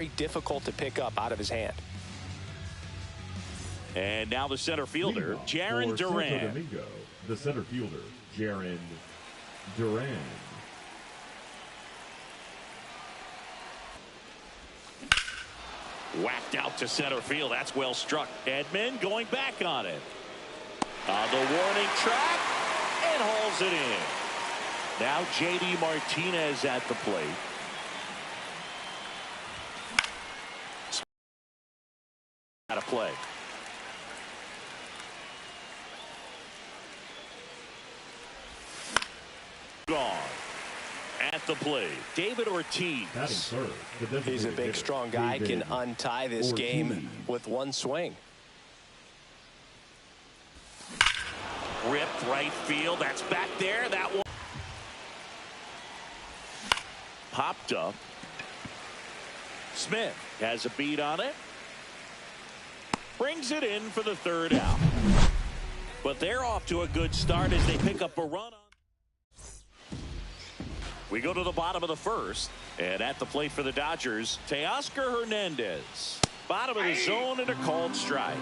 very difficult to pick up out of his hand. And now the center fielder, Jaron Duran. The center fielder, Jaron Duran. Whacked out to center field. That's well struck. Edman going back on it. On the warning track and hauls it in. Now J.D. Martinez at the plate. Out of play. Gone. At the plate, David Ortiz. He's a big, strong guy, can untie this game with one swing. Ripped right field. That's back there. That one popped up. Smith has a beat on it. Brings it in for the third out. But they're off to a good start as they pick up a run. We go to the bottom of the first, and at the plate for the Dodgers, Teoscar Hernandez. Bottom of the zone and a called strike.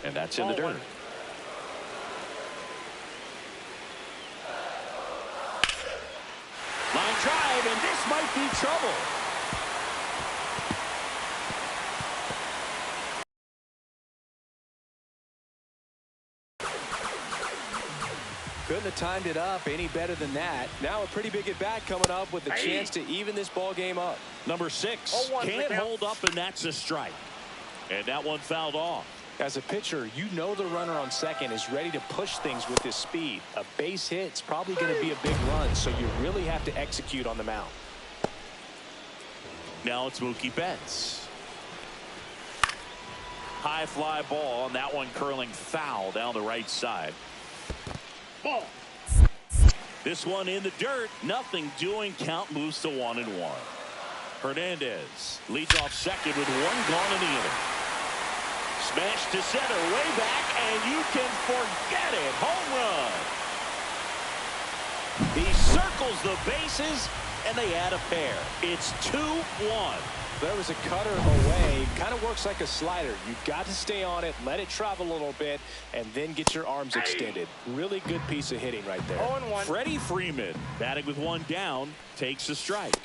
And that's in the dirt. Line drive, and this might be trouble. Couldn't have timed it up any better than that. Now a pretty big at-bat coming up with a chance to even this ball game up. Number 6 can't hold up, and that's a strike. And that one fouled off. As a pitcher, you know the runner on second is ready to push things with his speed. A base hit's probably going to be a big run, so you really have to execute on the mound. Now it's Mookie Betts. High fly ball, and that one curling foul down the right side. Ball. This one in the dirt. Nothing doing. Count moves to 1-1. Hernandez leads off second with one gone in the inning. Smash to center, way back, and you can forget it. Home run. He circles the bases, and they add a pair. It's 2-1. There was a cutter away. Kind of works like a slider. You've got to stay on it, let it travel a little bit, and then get your arms extended. Really good piece of hitting right there. 0-1. Freddie Freeman, batting with one down, takes a strike.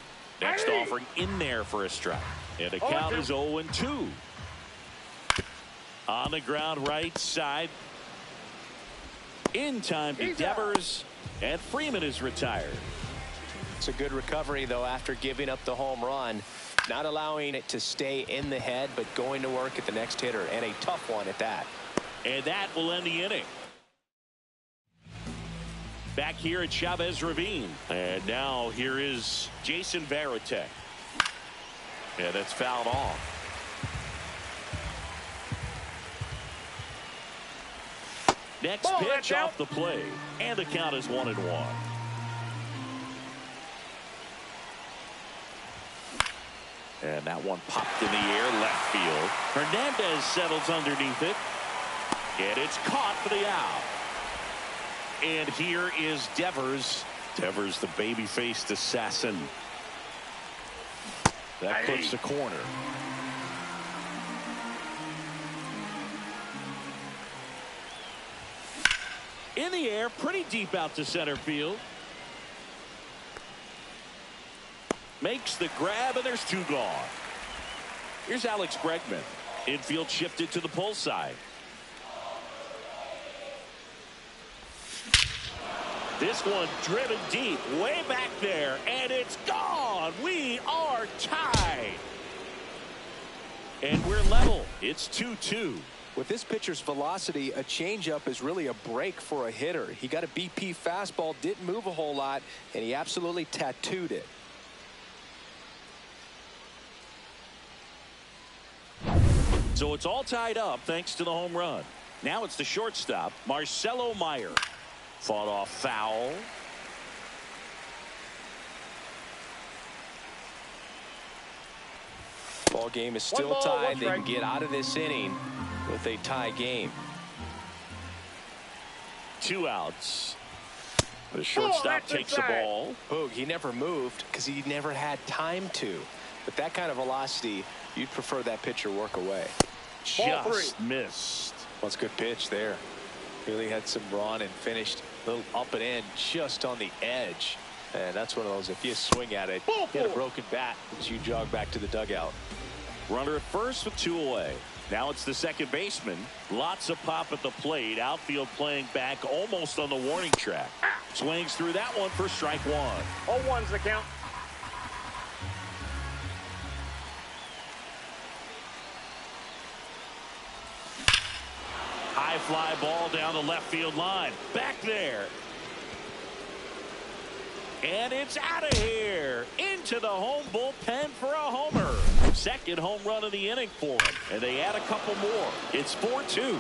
Next offering in there for a strike. And the count is 0-2. On the ground right side. In time to Devers, and Freeman is retired. It's a good recovery, though, after giving up the home run. Not allowing it to stay in the head, but going to work at the next hitter, and a tough one at that. And that will end the inning. Back here at Chavez Ravine. And now here is Jason Varitek. And that's fouled off. Next pitch off the plate. And the count is 1-1. And that one popped in the air, left field. Hernandez settles underneath it. And it's caught for the out. And here is Devers. Devers, the baby-faced assassin. That puts the corner. In the air, pretty deep out to center field. Makes the grab, and there's 2 gone. Here's Alex Bregman. Infield shifted to the pull side. This one driven deep, way back there, and it's gone. We are tied. And we're level. It's 2-2. With this pitcher's velocity, a changeup is really a break for a hitter. He got a BP fastball, didn't move a whole lot, and he absolutely tattooed it. So it's all tied up thanks to the home run. Now it's the shortstop, Marcelo Meyer. Fought off foul. Ball game is still tied. They can get out of this inning with a tie game. 2 outs. The shortstop takes the ball. Boog, he never moved because he never had time to. But that kind of velocity, you'd prefer that pitcher work away. Just missed. Well, it's a good pitch there. Really had some run and finished a little up and in just on the edge. And that's one of those, if you swing at it, get a broken bat as you jog back to the dugout. Runner at first with 2 away. Now it's the second baseman. Lots of pop at the plate. Outfield playing back almost on the warning track. Swings through that one for strike 1. 0-1's the count. High fly ball down the left field line. Back there. And it's out of here. Into the home bullpen for a homer. Second home run of the inning for him. And they add a couple more. It's 4-2.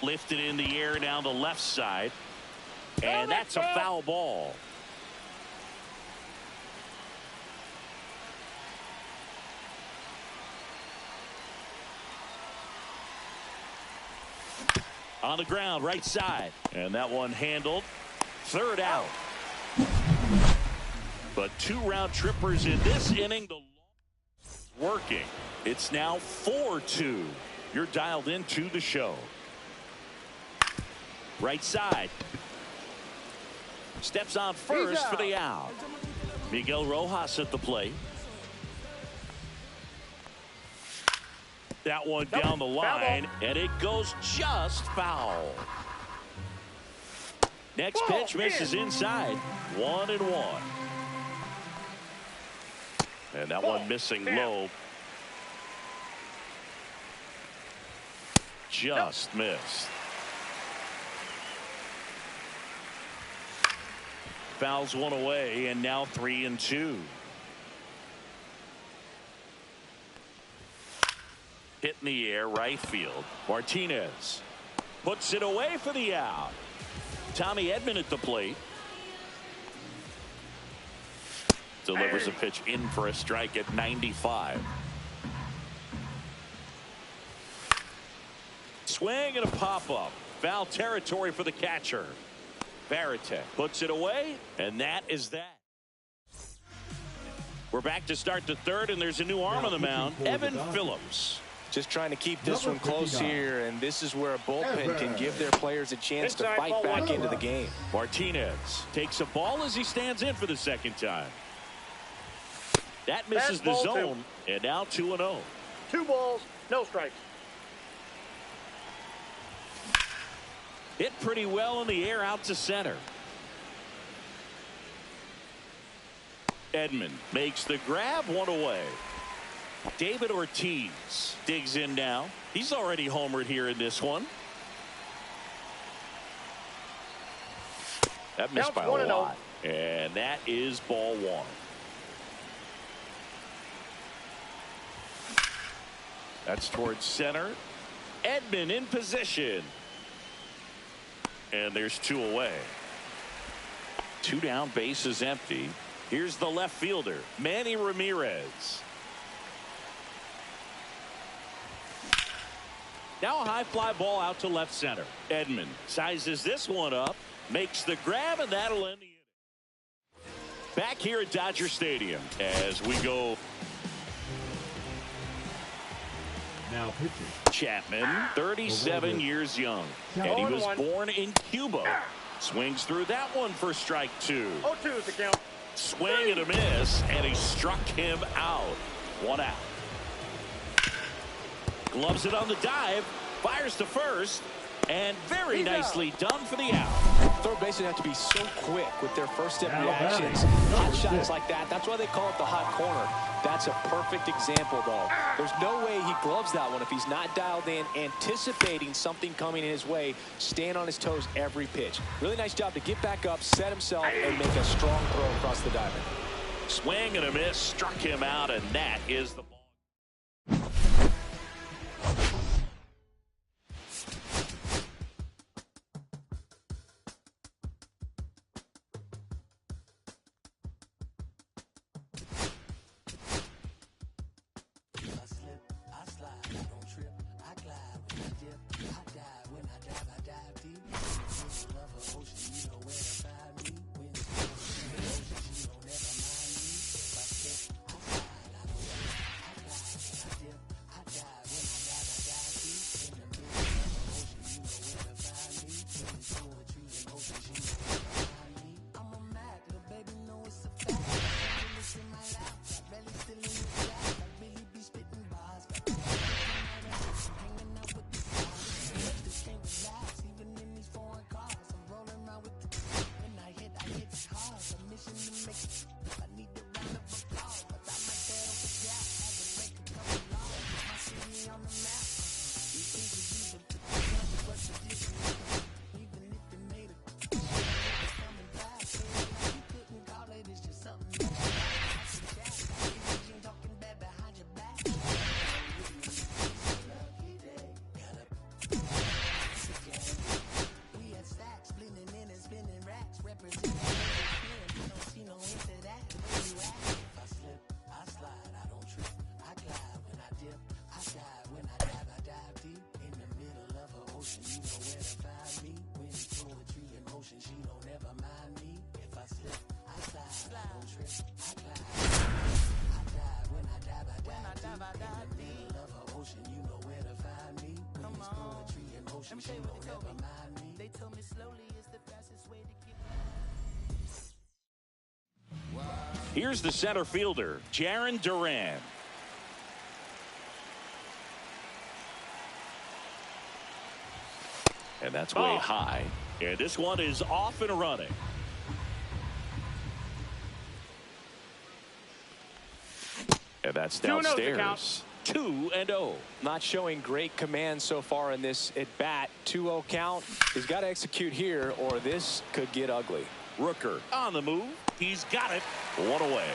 Lifted in the air down the left side. And that's a foul ball. On the ground, right side. And that one handled. Third out. But 2 round trippers in this inning. The working. It's now 4-2. You're dialed into the show. Right side. Steps on first for the out. Miguel Rojas at the plate. That one down the line, and it goes just foul. Next pitch misses inside. 1-1. And that one missing low. Just missed. Fouls one away, and now 3-2. Hit in the air, right field. Martinez puts it away for the out. Tommy Edman at the plate. Delivers a pitch in for a strike at 95. Swing and a pop-up. Foul territory for the catcher. Varitek puts it away, and that is that. We're back to start the third, and there's a new arm on the mound. Evan Phillips. Just trying to keep this one close here, and this is where a bullpen can give their players a chance to fight back into the game. Martinez takes a ball as he stands in for the second time. That misses the zone, and now 2-0. 2 balls, no strikes. Hit pretty well in the air out to center. Edman makes the grab, 1 away. David Ortiz digs in now. He's already homered here in this one. That missed by a lot. And that is ball 1. That's towards center. Edman in position. And there's 2 away. 2 down, base is empty. Here's the left fielder, Manny Ramirez. Now a high fly ball out to left center. Edman sizes this one up, makes the grab, and that'll end the inning. Back here at Dodger Stadium as we go. Now pitching. Chapman, 37 years young, and he was born in Cuba. Swings through that one for strike 2. 0-2's the count. Swing and a miss, and he struck him out. 1 out. Gloves it on the dive, fires to first, and very nicely done for the out. Third basemen have to be so quick with their first step reactions. Hot shots like that. That's why they call it the hot corner. That's a perfect example, though. There's no way he gloves that one if he's not dialed in, anticipating something coming in his way, staying on his toes every pitch. Really nice job to get back up, set himself, and make a strong throw across the diamond. Swing and a miss, struck him out, and that is the ball. Here's the center fielder, Jarren Duran. And that's way high. And this one is off and running. And that's downstairs. 2-0. Not showing great command so far in this at bat. 2-0 count. He's got to execute here or this could get ugly. Rooker on the move. He's got it. One away.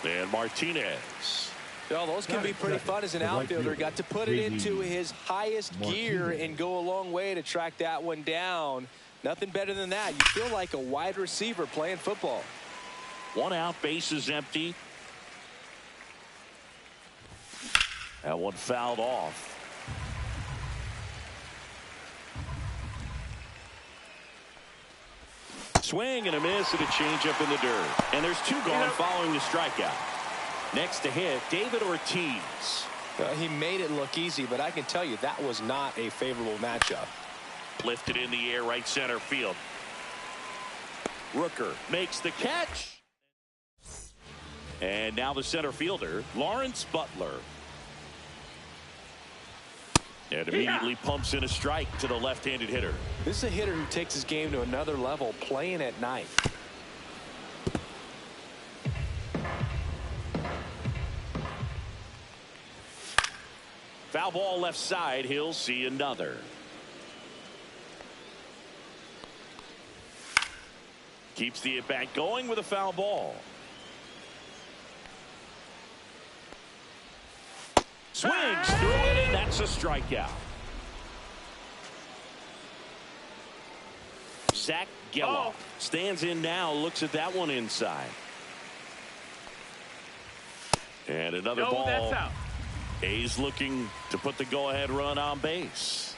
And Martinez. Well, those can be pretty fun as an outfielder. Got to put it into his highest gear and go a long way to track that one down. Nothing better than that. You feel like a wide receiver playing football. 1 out, bases empty. That one fouled off. Swing and a miss and a changeup in the dirt. And there's 2 gone following the strikeout. Next to hit, David Ortiz. He made it look easy, but I can tell you that was not a favorable matchup. Lifted in the air, right center field. Rooker makes the catch. And now the center fielder, Lawrence Butler. And immediately pumps in a strike to the left-handed hitter. This is a hitter who takes his game to another level, playing at night. Foul ball left side. He'll see another. Keeps the at-bat going with a foul ball. Swings through it, and that's a strikeout. Zach Geloff stands in now, looks at that one inside. And another ball. That's out. A's looking to put the go-ahead run on base.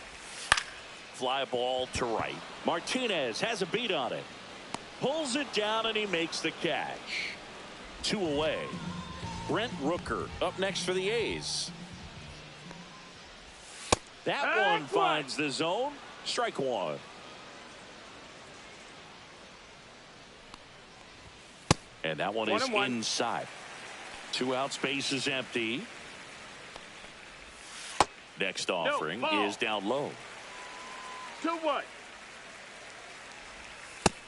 Fly ball to right. Martinez has a beat on it. Pulls it down, and he makes the catch. 2 away. Brent Rooker up next for the A's. That one finds the zone. Strike 1. And that one is inside. 2 out, space is empty. Next offering is down low. 2-1.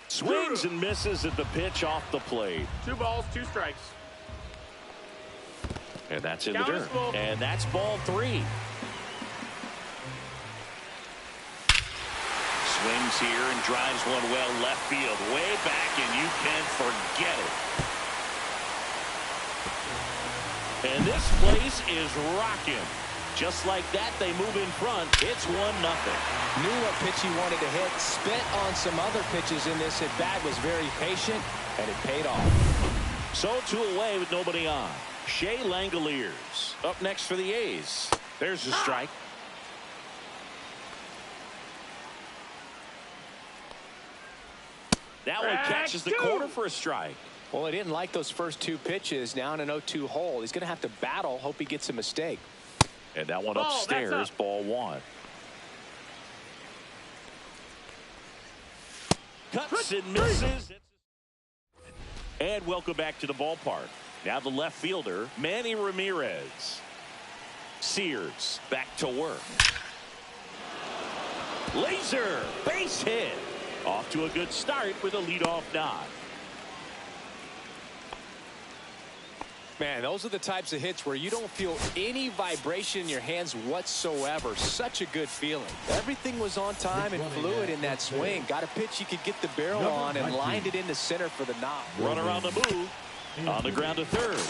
Swings and misses at the pitch off the plate. 2 balls, 2 strikes. And that's in the dirt. And that's ball 3. Swings here and drives one well left field. Way back, and you can forget it. And this place is rocking. Just like that, they move in front. It's 1-0. Knew what pitch he wanted to hit. Spent on some other pitches in this at-bat. Was very patient, and it paid off. So 2 away with nobody on. Shea Langoliers up next for the A's. There's a strike. That one catches the corner for a strike. Well, he didn't like those first 2 pitches. Now in an 0-2 hole. He's going to have to battle. Hope he gets a mistake. And that one upstairs, ball 1. Cuts and misses. And welcome back to the ballpark. Now the left fielder, Manny Ramirez. Sears back to work. Laser, base hit. Off to a good start with a leadoff nod. Man, those are the types of hits where you don't feel any vibration in your hands whatsoever. Such a good feeling. Everything was on time and fluid in that swing. Got a pitch you could get the barrel on and lined it into center for the knock. Runner on the move. On the ground to third.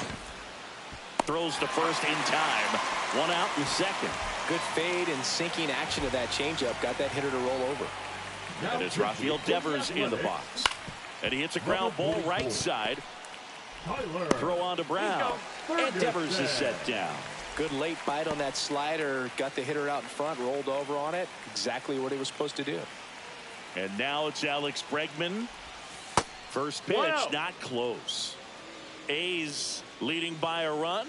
Throws to first in time. 1 out in second. Good fade and sinking action of that changeup. Got that hitter to roll over. And it's Rafael Devers in the box. And he hits a ground ball right side. Throw on to Brown. And Devers is set down. Good late bite on that slider. Got the hitter out in front. Rolled over on it. Exactly what he was supposed to do. And now it's Alex Bregman. First pitch, not close. A's leading by a run.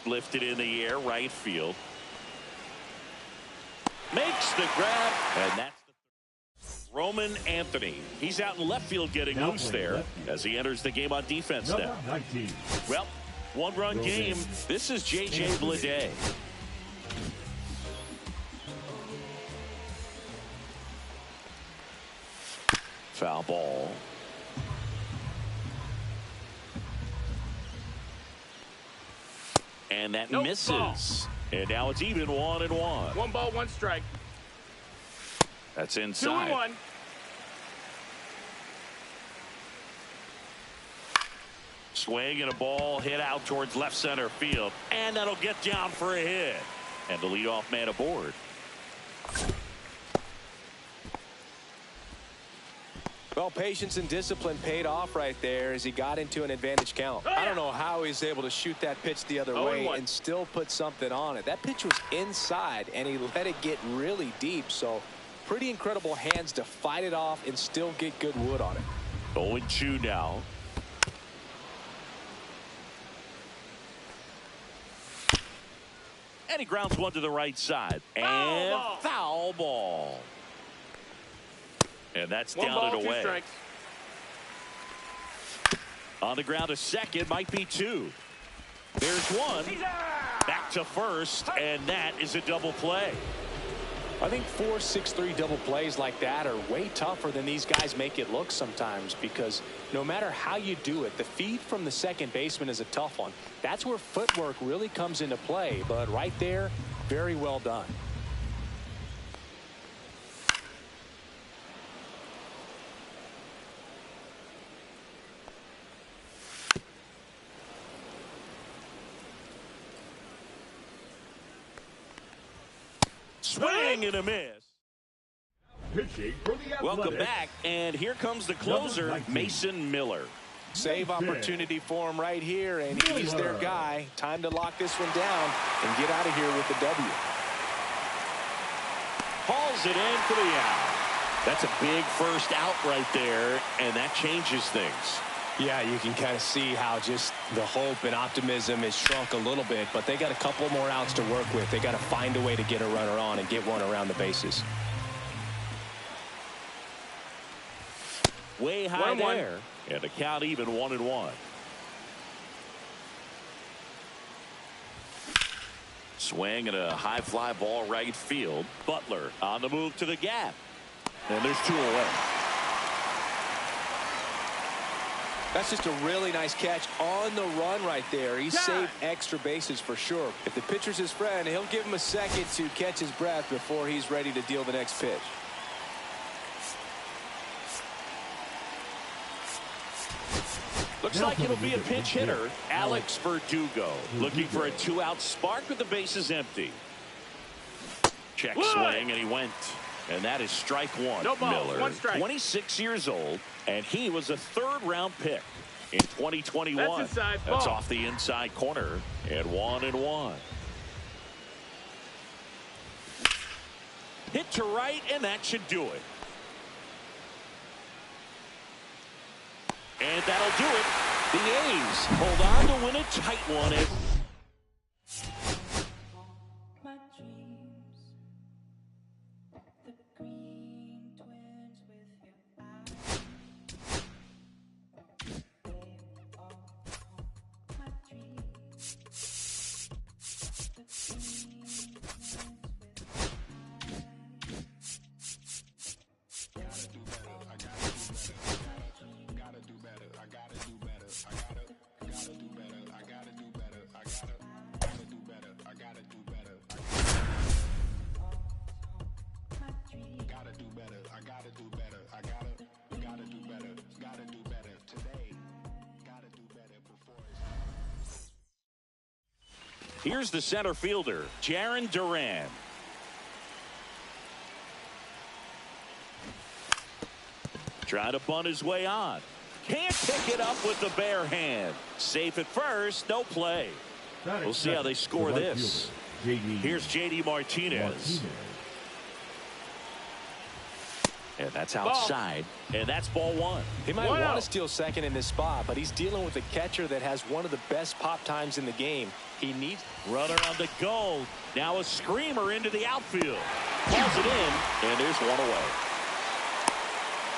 Lifted in the air, right field. Makes the grab, and that's Roman Anthony. He's out in left field getting Now loose playing there left field. as he enters the game on defense Number now. 19. Well, one-run Roman. game. This is J.J. Bleday. Foul ball. And that Nope, misses. ball. And now it's even 1-1. 1 ball, 1 strike. That's 2 inside. and 1. Swing and a ball hit out towards left center field. And that'll get down for a hit. And the leadoff man aboard. Well, patience and discipline paid off right there as he got into an advantage count. I don't know how he's able to shoot that pitch the other way and still put something on it. That pitch was inside, and he let it get really deep. So pretty incredible hands to fight it off and still get good wood on it. 0-2 now. And he grounds one to the right side. And foul ball. And that's 1 down ball, and 2 away. strikes. On the ground to second, might be 2. There's 1. Back to first, and that is a double play. I think 4-6-3 double plays like that are way tougher than these guys make it look sometimes, because no matter how you do it, the feed from the second baseman is a tough one. That's where footwork really comes into play, but right there, very well done. Swing and a miss. Pitching for the Welcome Athletics. back, and here comes the closer, Number 19. Mason Miller. Save opportunity for him right here, and he's their guy. Time to lock this one down and get out of here with the W. Hauls it in for the out. That's a big first out right there, and that changes things. Yeah, you can kind of see how just the hope and optimism has shrunk a little bit, but they got a couple more outs to work with. They got to find a way to get a runner on and get one around the bases. Way high there, and the count even 1-1. Swing and a high fly ball right field. Butler on the move to the gap, and there's 2 away. That's just a really nice catch on the run right there. He saved extra bases for sure. If the pitcher's his friend, he'll give him a second to catch his breath before he's ready to deal the next pitch. Looks like it'll be a pinch hitter, Alex Verdugo, looking for a 2-out spark with the bases empty. Check swing, and he went. And that is strike 1. No ball, Miller, 1 strike. 26 years old, and he was a 3rd-round pick in 2021. That's inside That's ball. off the inside corner, and 1-1. Hit to right, and that should do it. And that'll do it. The A's hold on to win a tight one. My dreams, the green twins with your eyes. They are my dreams, the green twins with Here's the center fielder, Jarren Duran. Trying to bunt his way on. Can't pick it up with the bare hand. Safe at first, no play. We'll see how they score this. Here's J.D. Martinez. And that's outside. And that's ball 1. He might want to steal second in this spot, but he's dealing with a catcher that has one of the best pop times in the game. He needs runner on the goal. Now a screamer into the outfield. Calls it in, and there's 1 away.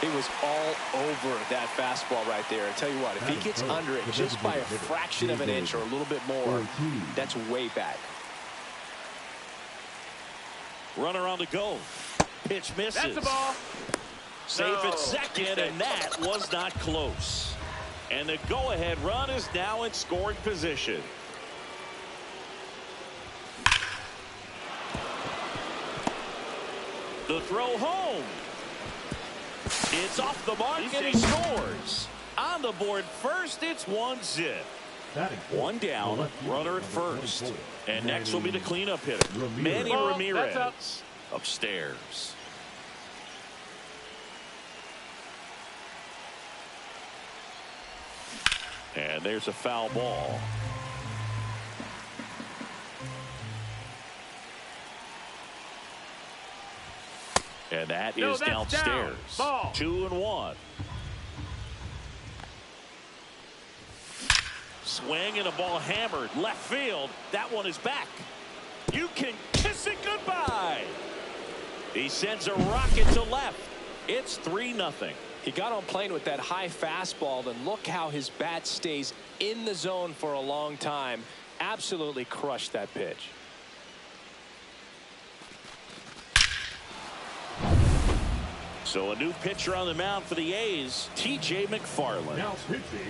He was all over that fastball right there. I tell you what, if he gets under it just by a fraction of an inch or a little bit more, that's way back. Runner on the go. Pitch misses. That's the ball. Safe at second, and that was not close. And the go-ahead run is now in scoring position. The throw home. It's off the mark, and he scores. On the board first, it's 1-0. One down, runner at first. And next will be the cleanup hitter, Manny Ramirez, upstairs. And there's a foul ball. And that is downstairs. Down. 2-1. Swing and a ball hammered left field. That one is back. You can kiss it goodbye. He sends a rocket to left. It's 3-0. He got on plane with that high fastball, and look how his bat stays in the zone for a long time. Absolutely crushed that pitch. So a new pitcher on the mound for the A's, T.J. McFarland.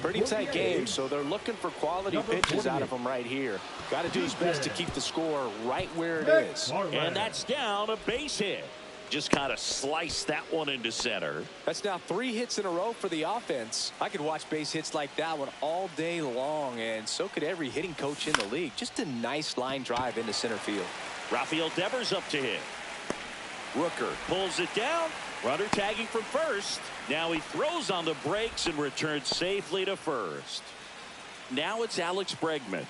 Pretty tight game, so they're looking for quality pitches out of him right here. Got to do his best to keep the score right where it is. And that's down, a base hit. Just kind of sliced that one into center. That's now 3 hits in a row for the offense. I could watch base hits like that one all day long, and so could every hitting coach in the league. Just a nice line drive into center field. Rafael Devers up to hit. Rooker pulls it down. Runner tagging from first. Now he throws on the brakes and returns safely to first. Now it's Alex Bregman.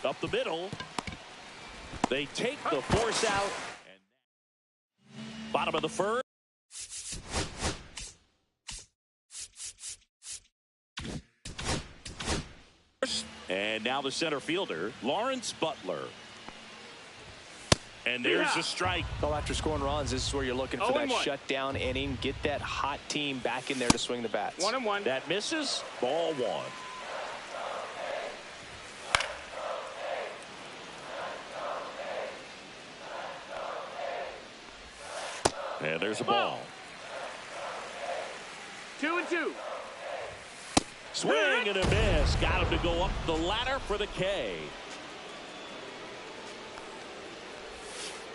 Up the middle. They take the force out. And bottom of the first. And now the center fielder, Lawrence Butler. And there's a strike. Well, after scoring runs, this is where you're looking for that shutdown inning. Get that hot team back in there to swing the bats. 1-1. That misses. Ball 1. And there's a ball. 2-2. Swing and a miss. Got him to go up the ladder for the K.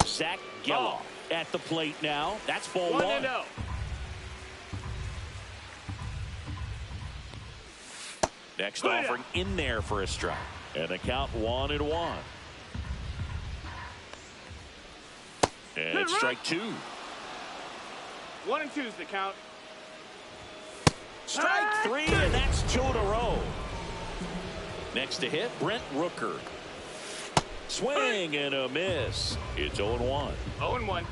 Zach Geloff at the plate now. That's ball 1. 1-0. Next offering in there for a strike. And the count 1-1. And it's strike 2. 1-2 is the count. Strike 3, and that's 2 in a row. Next to hit, Brent Rooker. Swing and a miss. It's 0-1. 0-1.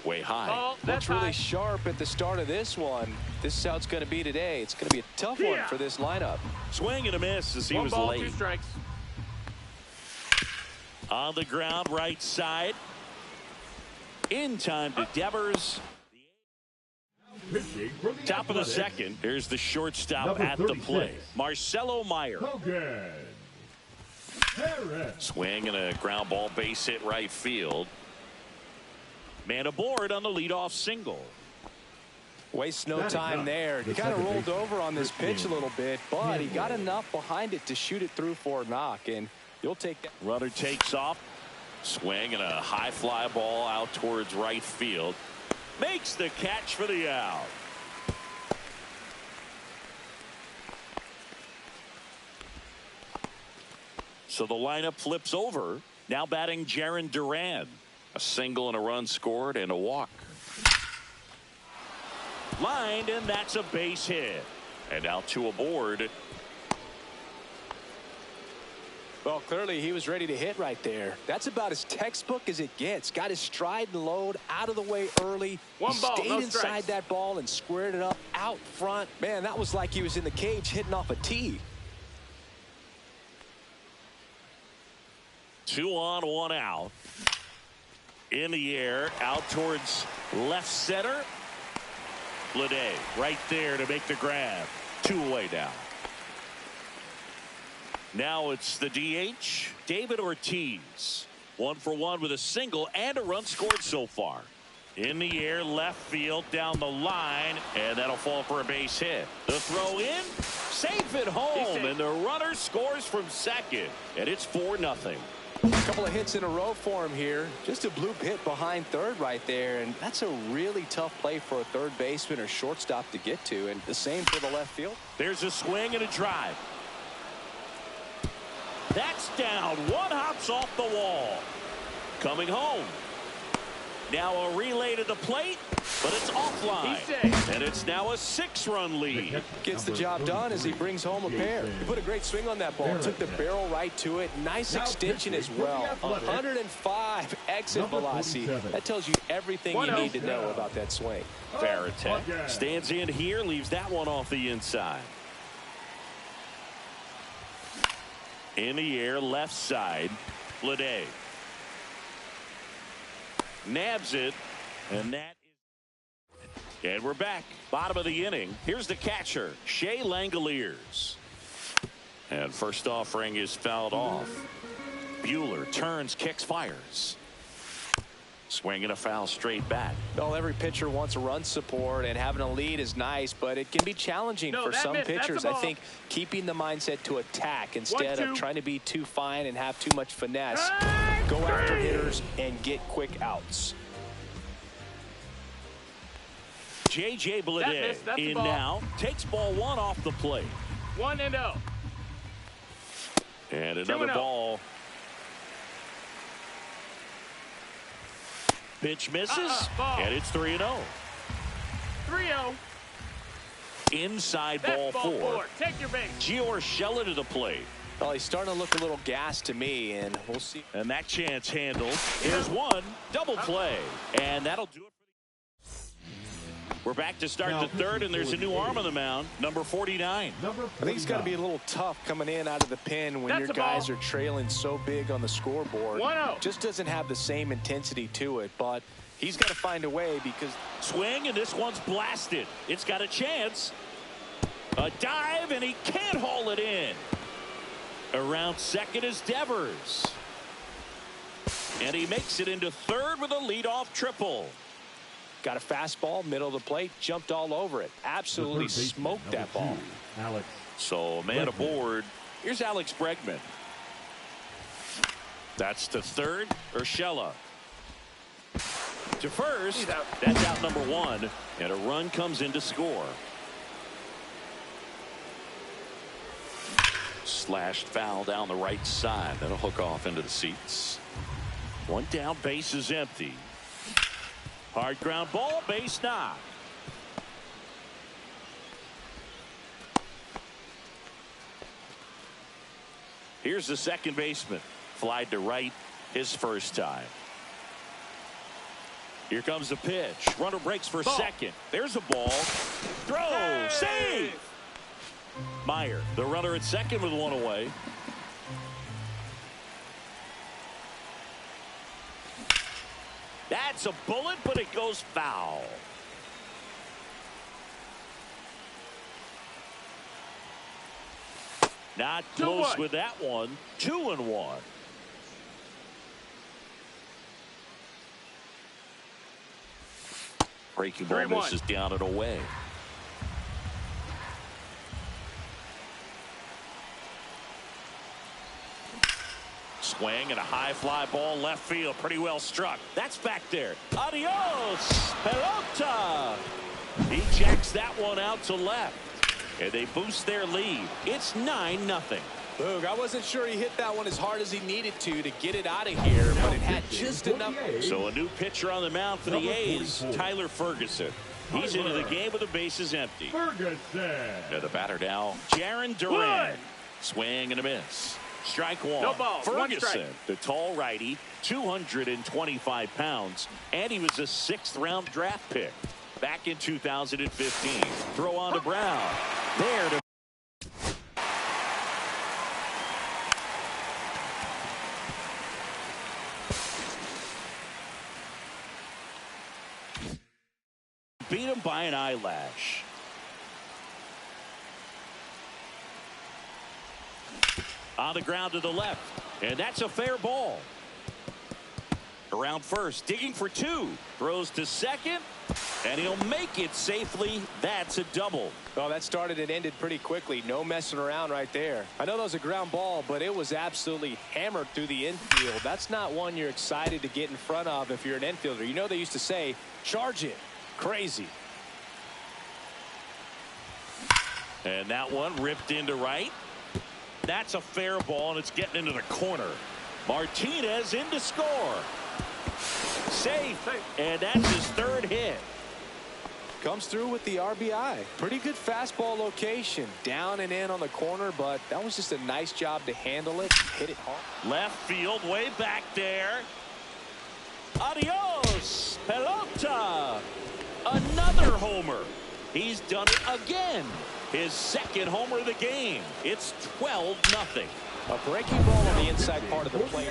Way high. Oh, Looks that's really high. sharp at the start of this one. This is how it's going to be today. It's going to be a tough one for this lineup. Swing and a miss as he 1 was ball, late. 2 strikes. On the ground, right side. In time to Devers. Top of the second. Here's the shortstop at the plate. Marcelo Meyer. Swing and a ground ball base hit right field. Man aboard on the leadoff single. Wastes no time there. He kind of rolled over on this pitch a little bit, but he got enough behind it to shoot it through for a knock, and you'll take that. Runner takes off. Swing and a high fly ball out towards right field. Makes the catch for the out. So the lineup flips over. Now batting Jarren Duran. A single and a run scored and a walk. Lined, and that's a base hit. And now 2 aboard. Well, clearly he was ready to hit right there. That's about as textbook as it gets. Got his stride and load out of the way early. One ball, stayed no inside strikes. that ball and squared it up out front. Man, that was like he was in the cage hitting off a tee. 2 on, 1 out. In the air, out towards left center. Lede right there to make the grab. 2 away now. Now it's the DH, David Ortiz. 1 for 1 with a single and a run scored so far. In the air, left field, down the line, and that'll fall for a base hit. The throw in, safe at home, and the runner scores from second, and it's 4-0. A couple of hits in a row for him here. Just a bloop hit behind third right there, and that's a really tough play for a third baseman or shortstop to get to, and the same for the left field. There's a swing and a drive. That's down. One hops off the wall. Coming home. Now a relay to the plate, but it's offline. And it's now a 6-run lead. Gets the job done as he brings home a pair. He put a great swing on that ball. Took the barrel right to it. Nice extension as well. 105 exit velocity. That tells you everything you need to know about that swing. Farratech stands in here, leaves that one off the inside. In the air, left side, Lede. Nabs it, and we're back. Bottom of the inning. Here's the catcher, Shea Langoliers. And first offering is fouled off. Buehler turns, kicks, fires. Swinging a foul straight back. Well, every pitcher wants a run support, and having a lead is nice, but it can be challenging for some pitchers. I think keeping the mindset to attack instead of trying to be too fine and have too much finesse. Go after hitters and get quick outs. J.J. Bleday in now. Takes ball 1 off the plate. 1-0. And another ball. Pitch misses, and it's 3-0. 3-0. Inside ball 4. Take your base. Gio Urshela to the plate. Well, he's starting to look a little gassed to me, and we'll see. And that chance handled. Here's one. Double play. And that'll do it. We're back to start the third, and there's a new arm on the mound, number 49. I think it's got to be a little tough coming in out of the pen when your guys are trailing so big on the scoreboard. 1-0. Just doesn't have the same intensity to it, but he's got to find a way because... Swing, and this one's blasted. It's got a chance. A dive, and he can't haul it in. Around second is Devers. And he makes it into third with a leadoff triple. Got a fastball, middle of the plate, jumped all over it. Absolutely smoked that ball. So, man aboard. Here's Alex Bregman. That's to third, Urshela. To first, that's out number 1. And a run comes in to score. Slashed foul down the right side. That'll hook off into the seats. One down, base is empty. Hard ground ball, base knock. Here's the second baseman. Flied to right his first time. Here comes the pitch. Runner breaks for second. There's a ball. Throw. Save. Meyer, the runner at second with 1 away. That's a bullet, but it goes foul. Not close with that one. 2-1. Breaking ball misses down and away. Swing and a high fly ball left field. Pretty well struck. That's back there. Adios, pelota. He jacks that one out to left. And they boost their lead. It's 9-0. Boog, I wasn't sure he hit that one as hard as he needed to get it out of here, but it had just enough. So a new pitcher on the mound for the A's, Tyler Ferguson. He's into the game with the bases empty. Ferguson. And the batter now, Jarren Duran. Swing and a miss. Strike 1. No ball. Ferguson, the tall righty, 225 pounds, and he was a 6th-round draft pick back in 2015. Throw on to Brown. There to Beat him by an eyelash. On the ground to the left. And that's a fair ball. Around first, digging for two. Throws to second. And he'll make it safely. That's a double. Well, that started and ended pretty quickly. No messing around right there. I know that was a ground ball, but it was absolutely hammered through the infield. That's not one you're excited to get in front of if you're an infielder. You know they used to say, charge it. Crazy. And that one ripped into right. That's a fair ball, and it's getting into the corner. Martinez in to score. Safe. And that's his third hit. Comes through with the RBI. Pretty good fastball location. Down and in on the corner, but that was just a nice job to handle it. Hit it hard. Left field, way back there. Adios, pelota. Another homer. He's done it again. His second homer of the game. It's 12-0. A breaking ball on the inside part of the plate.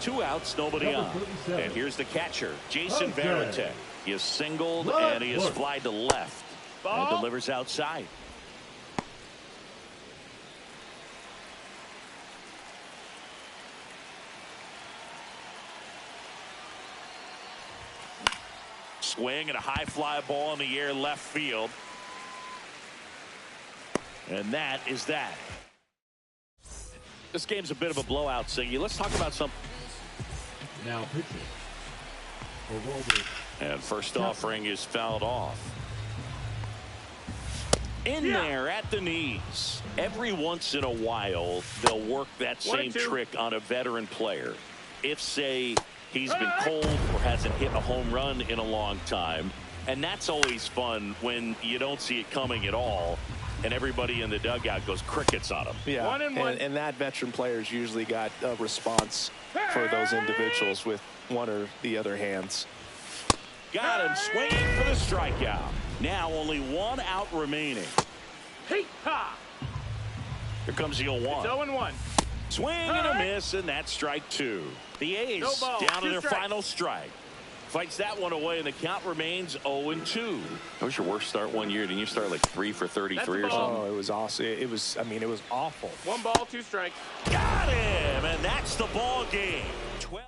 2 outs, nobody on. And here's the catcher, Jason Varitek. He is singled and he is flied to left. And delivers outside. Swing and a high fly ball in the air left field. And that is that. This game's a bit of a blowout, Siggy. Let's talk about something. Now pitching. For Robert. And first offering is fouled off. In there at the knees. Every once in a while, they'll work that same trick on a veteran player. If, say, he's been cold or hasn't hit a home run in a long time. And that's always fun when you don't see it coming at all. And everybody in the dugout goes crickets on him. Yeah, 1-1. And that veteran player's usually got a response for those individuals with one or the other hands. Got him swinging for the strikeout. Now only 1 out remaining. Hey, ha! Here comes the 0-1. It's 0-1. Swing and a miss, and that's strike 2. The A's No ball, down to 2 their strikes. final strike. Fights that one away, and the count remains 0-2. That was your worst start one year. Didn't you start like 3 for 33 or something? Oh, it was awesome. It was, I mean, it was awful. 1 ball, 2 strikes. Got him, and that's the ball game. 12.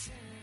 turn.